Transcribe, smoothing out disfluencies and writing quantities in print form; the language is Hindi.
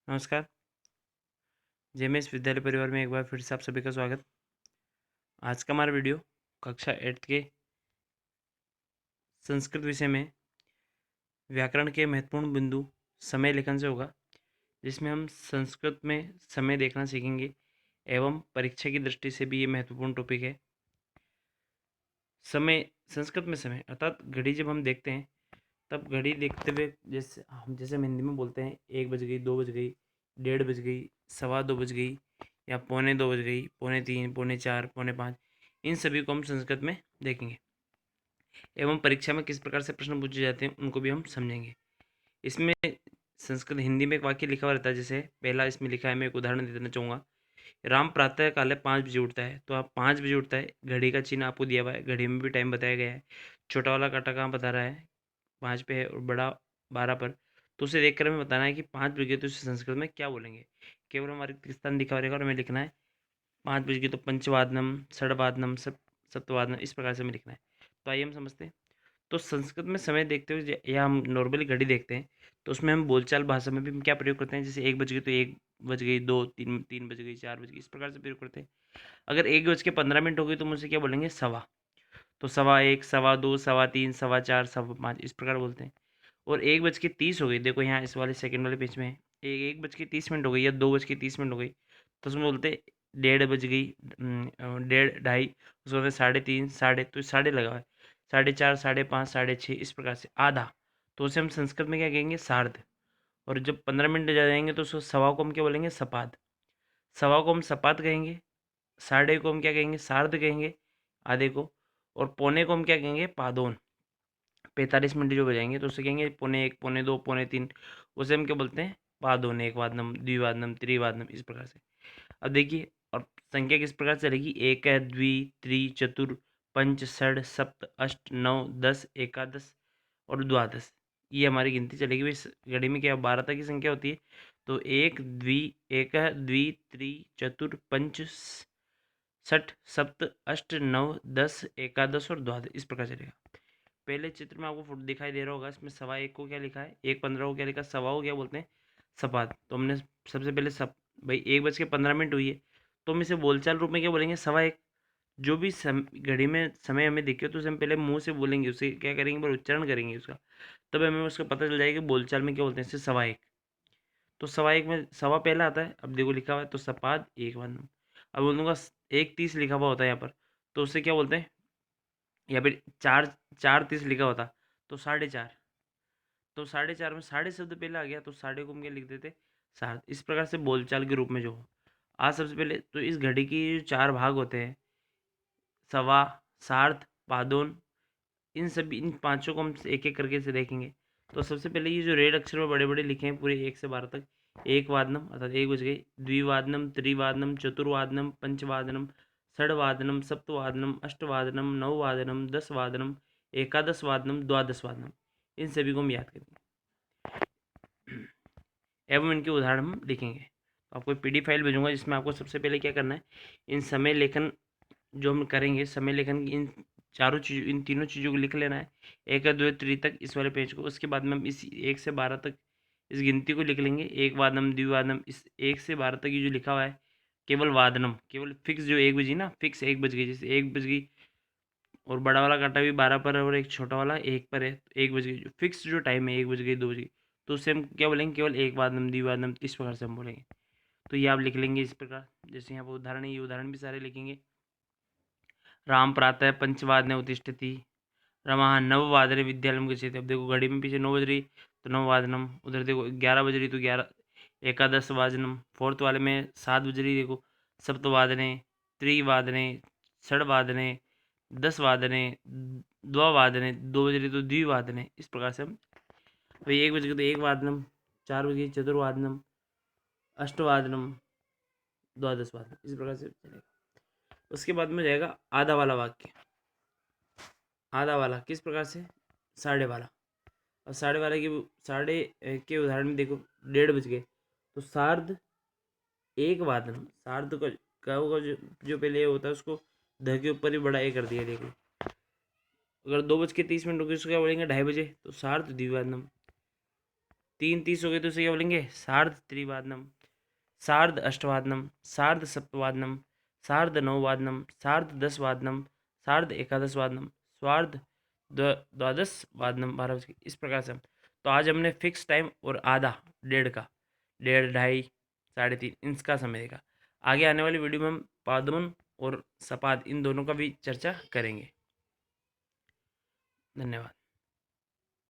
नमस्कार। जेएमएस विद्यालय परिवार में एक बार फिर से आप सभी का स्वागत। आज का हमारा वीडियो कक्षा 8 के संस्कृत विषय में व्याकरण के महत्वपूर्ण बिंदु समय लेखन से होगा, जिसमें हम संस्कृत में समय देखना सीखेंगे एवं परीक्षा की दृष्टि से भी ये महत्वपूर्ण टॉपिक है। समय, संस्कृत में समय अर्थात घड़ी जब हम देखते हैं तब घड़ी देखते हुए जैसे हम हिंदी में बोलते हैं 1 बज गई, 2 बज गई, 1:30 बज गई, 2:15 बज गई या 2:45 बज गई, 2:45, 4:45, 4:45, इन सभी को हम संस्कृत में देखेंगे एवं परीक्षा में किस प्रकार से प्रश्न पूछे जाते हैं उनको भी हम समझेंगे। इसमें संस्कृत हिंदी में एक वाक्य लिखा हुआ रहता है, जैसे पहला इसमें लिखा है, मैं एक उदाहरण दे देना चाहूँगा। राम प्रातः काले 5 बजे उठता है, तो आप 5 बजे उठता है, घड़ी का चिन्ह आपको दिया हुआ है, घड़ी में भी टाइम बताया गया है। छोटा वाला कांटा कहाँ बता रहा है, 5 पे है, और बड़ा 12 पर। तो उसे देखकर हमें बताना है कि 5 बज गए तो उसे संस्कृत में क्या बोलेंगे। केवल हमारे स्थान दिखा रहेगा और हमें लिखना है 5 बज गए तो पंचवादनम, षडवादनम, सप्तवादनम, इस प्रकार से हमें लिखना है। तो आइए हम समझते हैं। तो संस्कृत में समय देखते हुए या हम नॉर्मली घड़ी देखते हैं, तो उसमें हम बोलचाल भाषा में भी हम क्या प्रयोग करते हैं, जैसे 1 बज गई तो 1 बज गई, 2, 3, 3 बज गई, 4 बज गई, इस प्रकार से प्रयोग करते हैं। अगर 1:15 हो गई तो मुझसे क्या बोलेंगे, सवा। तो 1:15, 1:15, 3:15, 4:15, 5:15, इस प्रकार बोलते हैं। और 1:30 हो गई, देखो यहाँ इस वाले सेकंड वाले पेज में है, 1:30 हो गई या 2:30 हो गई, तो उसमें बोलते 1:30 बज गई, 1:30, 2:30, उसके बाद 3:30, साढ़े, तो साढ़े लगा हुआ है, 4:30, 5:30, 6:30, इस प्रकार से आधा। तो उसे हम संस्कृत में क्या कहेंगे, सार्ध। और जब 15 मिनट जा जाएंगे तो उसको सवा को हम क्या बोलेंगे, सपाद। सवा को हम सपाद कहेंगे, साढ़े को हम क्या कहेंगे, सार्ध कहेंगे, आधे को। और पौने को हम क्या कहेंगे, पादोन। 45 मिनट जो बजाएंगे तो उसे कहेंगे 1:45, 1:45, 2:45, उसे हम क्या बोलते हैं, पादोन, एक वादनम, द्विवादनम, त्रिवादनम, इस प्रकार से। अब देखिए, और संख्या किस प्रकार से चलेगी, एक है, द्वि, त्रि, चतुर, पंच, षड, सप्त, अष्ट, नौ, 10, एकादश और द्वादश, ये हमारी गिनती चलेगी। इस घड़ी में क्या 12 तक की संख्या होती है, तो एक है, द्वि, त्रि, चतुर, पंच, षट, सप्त, अष्ट, नौ, 10, एकादश और द्वादश, इस प्रकार चलेगा। पहले चित्र में आपको फुट दिखाई दे रहा होगा, इसमें 1:15 को क्या लिखा है, 1:15 को क्या लिखा है, सवा को क्या बोलते हैं, सपाद। तो हमने सबसे पहले सब, भाई 1:15 हुई है, तो हम इसे बोलचाल रूप में क्या बोलेंगे, 1:15। जो भी घड़ी में समय हमें दिखे तो उसे हम पहले मुंह से बोलेंगे, उसे क्या करेंगे, पर उच्चारण करेंगे उसका, तब हमें उसका पता चल जाएगा कि बोलचाल में क्या बोलते हैं इसे, 1:15। तो 1:15 में सवा पहला आता है, अब देखो लिखा हुआ है तो सपाद, एक वन। अब उन लोगों का 1:30 लिखा हुआ होता है यहाँ पर, तो उससे क्या बोलते हैं, या फिर 4:30 लिखा होता तो 4:30। तो 4:30 में साढ़े शब्द पहले आ गया, तो साढ़े को हम क्या लिख देते, सात। इस प्रकार से बोलचाल के रूप में जो हो। आज सबसे पहले तो इस घड़ी की जो 4 भाग होते हैं, सवा, सार्ध, पादोन, इन सभी, इन पांचों को हम एक एक करके से देखेंगे। तो सबसे पहले ये जो रेड अक्षर में बड़े बड़े लिखे हैं पूरे 1 से 12 तक, एक वादनम अर्थात 1 बज गई, द्विवादनम, त्रिवादनम, चतुर्वादनम, पंचवादनम, षडवादनम, सप्तवादनम, अष्टवादनम, नववादनम, 10 वादनम, एकादश वादनम, द्वादश वादनम, इन सभी को हम याद करेंगे एवं इनके उदाहरण हम लिखेंगे। तो आपको पीडी फाइल भेजूंगा, जिसमें आपको सबसे पहले क्या करना है, इन समय लेखन जो हम करेंगे, समय लेखन की इन चारों चीज़ों, इन तीनों चीज़ों को लिख लेना है, एक है, दो, त्रि तक, इस वाले पेज को। उसके बाद में हम इस 1 से 12 तक इस गिनती को लिख लेंगे, एक वादनम, द्विवादनम, इस 1 से 12 तक ये जो लिखा हुआ है, केवल वादनम, केवल फिक्स जो 1 बजी ना, फिक्स 1 बज गई, जैसे 1 बज गई, और बड़ा वाला कांटा भी 12 पर है और एक छोटा वाला 1 पर है, तो 1 बज गई, जो फिक्स जो टाइम है, 1 बज गई, 2 बज गई, तो उससे हम क्या बोलेंगे, केवल एक वादनम, द्विवादनम, इस प्रकार से हम बोलेंगे। तो ये आप लिख लेंगे इस प्रकार, जैसे यहाँ पर उदाहरण है, ये उदाहरण भी सारे लिखेंगे। राम प्रातः पंचवादने उत्तिष्ठति, रमाः नववादने विद्यालयं गच्छति। अब देखो घड़ी में पीछे 9 बज रही, तो नववादनम, उधर देखो 11 बज रही तो 11, एकादश वादनम, फोर्थ वाले में 7 बज रही, देखो सप्तवादने, त्रिवादने, षडवादने, 10 वादने, द्विवादने, 2 बज रही तो द्विवादने, इस प्रकार से हम, अभी 1 बज गए तो एक वादनम, 4 बज गई चतुर्वादनम, अष्टवादनम, द्वादश वादनम, इस प्रकार से चलेगा। उसके बाद में जाएगा आधा वाला वाक्य। आधा वाला किस प्रकार से, साढ़े वाला। और साढ़े वाले की, साढ़े के उदाहरण में देखो, 1:30 बज गए, तो सार्ध एक वादन, सार्ध का होगा जो पहले होता है उसको ध के ऊपर ही बड़ा ए कर दिया, देखो। अगर 2:30 हो गई, उसको क्या बोलेंगे, 2:30 बजे, तो सार्ध द्विवादनम। 3:30 हो गए तो उसे क्या बोलेंगे? सार्ध त्रिवादनम, सार्ध अष्टवादनम, सार्ध सप्तवादनम, सार्ध नववादनम, सार्ध दसवादनम, सार्ध एकादशवादनम, स्वार्ध द्वादश वादनम, 12 बजे, इस प्रकार से हम। तो आज हमने फिक्स टाइम और आधा, डेढ़ का, डेढ़, ढाई, 3:30 इसका समय देखा। आगे आने वाली वीडियो में हम पादमन और सपाद इन दोनों का भी चर्चा करेंगे। धन्यवाद।